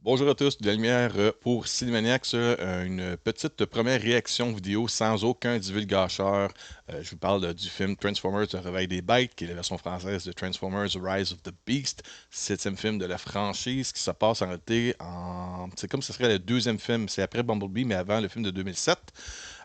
Bonjour à tous, de la lumière pour Cinémaniac sur une petite première réaction vidéo sans aucun divulgateur. Je vous parle du film Transformers, Le Réveil des Bêtes, qui est la version française de Transformers Rise of the Beast, septième film de la franchise qui se passe en réalité en... C'est comme ce serait le deuxième film, c'est après Bumblebee, mais avant le film de 2007.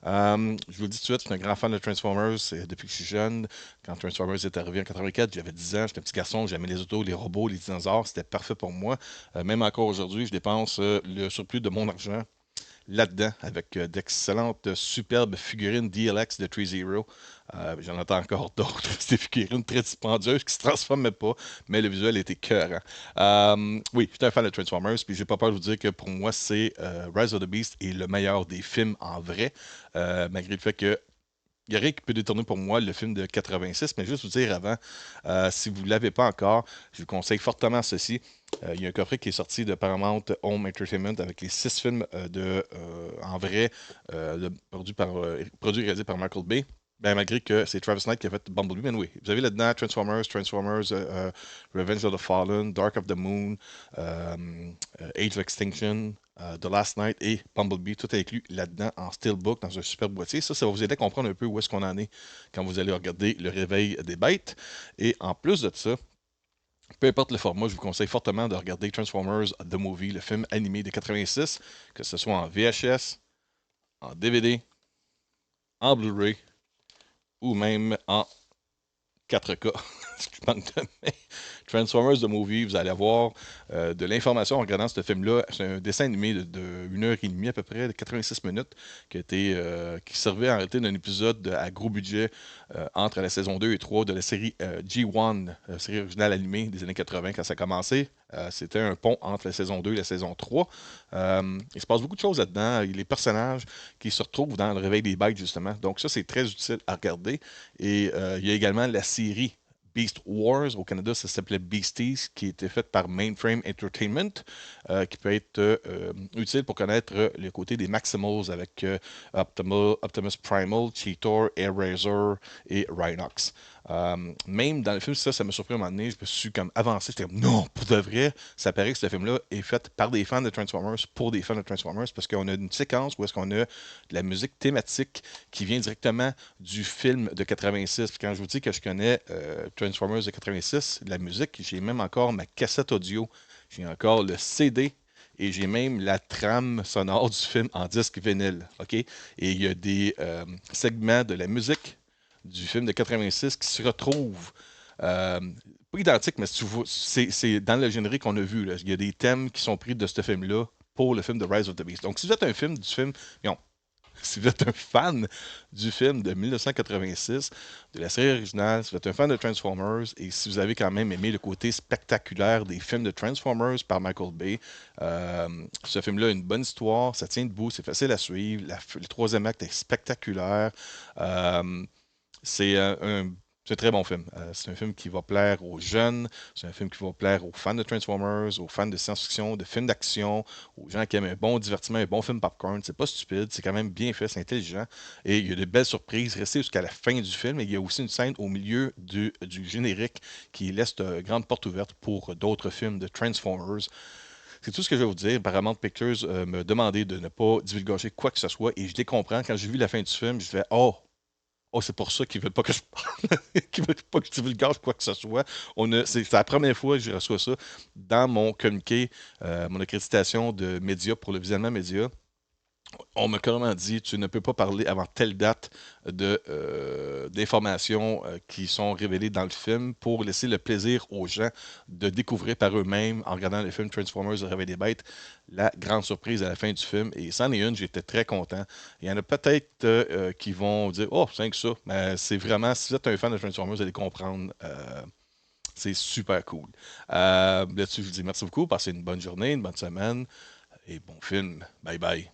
Je vous le dis tout de suite, je suis un grand fan de Transformers depuis que je suis jeune. Quand Transformers est arrivé en 84, j'avais 10 ans, j'étais un petit garçon, j'aimais les autos, les robots, les dinosaures, c'était parfait pour moi. Même encore aujourd'hui, je dépense le surplus de mon argent là-dedans avec d'excellentes, superbes figurines DLX de 3-Zero. J'en attends encore d'autres. C'est des figurines très dispendieuses qui se transforment pas, mais le visuel était cœur. Oui, j'étais un fan de Transformers, puis j'ai pas peur de vous dire que pour moi, c'est Rise of the Beast est le meilleur des films en vrai, malgré le fait que il y a rien qui peut détourner pour moi le film de 86, mais juste vous dire avant, si vous ne l'avez pas encore, je vous conseille fortement ceci. Il y a un coffret qui est sorti de Paramount Home Entertainment avec les 6 films en vrai, produits et réalisés par Michael Bay. Ben, malgré que c'est Travis Knight qui a fait Bumblebee, mais oui. Vous avez là-dedans Transformers, Revenge of the Fallen, Dark of the Moon, Age of Extinction, The Last Night et Bumblebee, tout est inclus là-dedans en steelbook dans un super boîtier. Ça va vous aider à comprendre un peu où est-ce qu'on en est quand vous allez regarder Le Réveil des Bêtes. Et en plus de ça, peu importe le format, je vous conseille fortement de regarder Transformers The Movie, le film animé de 86, que ce soit en VHS, en DVD, en Blu-ray ou même en 4K. Je manque de main. Transformers The Movie, vous allez avoir de l'information en regardant ce film-là. C'est un dessin animé de 1 heure et demie à peu près, de 86 minutes, qui servait en réalité d'un épisode à gros budget entre la saison 2 et 3 de la série G1, série originale animée des années 80 quand ça a commencé. C'était un pont entre la saison 2 et la saison 3. Il se passe beaucoup de choses là-dedans. Il y a les personnages qui se retrouvent dans le réveil des bêtes, justement. Donc ça, c'est très utile à regarder. Et il y a également la série Beast Wars. Au Canada, ça s'appelait Beasties, qui était faite par Mainframe Entertainment, qui peut être utile pour connaître le côté des Maximals avec Optimus Primal, Cheetor, Air Razor et Rhinox. Même dans le film, ça m'a surpris à un moment donné. Je me suis comme avancé. J'étais comme non, pour de vrai, ça paraît que ce film-là est fait par des fans de Transformers pour des fans de Transformers parce qu'on a une séquence où est-ce qu'on a de la musique thématique qui vient directement du film de 86. Puis quand je vous dis que je connais Transformers de 86, la musique, j'ai même encore ma cassette audio, j'ai encore le CD et j'ai même la trame sonore du film en disque vinyle. OK? Et il y a des segments de la musique du film de 86 qui se retrouvent. euh, Pas identiques, mais c'est dans le générique qu'on a vu. Là. Il y a des thèmes qui sont pris de ce film-là pour le film de Rise of the Beast. Donc, si vous êtes un film du film, non, si vous êtes un fan du film de 1986, de la série originale, si vous êtes un fan de Transformers, et si vous avez quand même aimé le côté spectaculaire des films de Transformers par Michael Bay, euh, ce film-là a une bonne histoire, ça tient debout, c'est facile à suivre, le troisième acte est spectaculaire. Euh, c'est c'est un très bon film. C'est un film qui va plaire aux jeunes, c'est un film qui va plaire aux fans de Transformers, aux fans de science-fiction, de films d'action, aux gens qui aiment un bon divertissement, un bon film popcorn. C'est pas stupide, c'est quand même bien fait, c'est intelligent. Et il y a de belles surprises. Restez jusqu'à la fin du film. Et il y a aussi une scène au milieu du générique qui laisse de grandes portes ouvertes pour d'autres films de Transformers. C'est tout ce que je vais vous dire. Paramount Pictures me demandait de ne pas divulgacher quoi que ce soit. Et je les comprends. Quand j'ai vu la fin du film, je fais oh, oh, c'est pour ça qu'ils veulent pas que je parle, qu'ils veulent pas que je divulgage quoi que ce soit. C'est la première fois que je reçois ça dans mon communiqué, mon accréditation de média pour le visionnement média. On m'a carrément dit, tu ne peux pas parler avant telle date d'informations qui sont révélées dans le film pour laisser le plaisir aux gens de découvrir par eux-mêmes, en regardant le film Transformers, Le Réveil des Bêtes, la grande surprise à la fin du film. Et c'en est une, j'étais très content. Il y en a peut-être qui vont dire, oh, c'est que ça. Mais c'est vraiment, si vous êtes un fan de Transformers, vous allez comprendre. C'est super cool. Là-dessus, je vous dis merci beaucoup. Passez une bonne journée, une bonne semaine et bon film. Bye bye.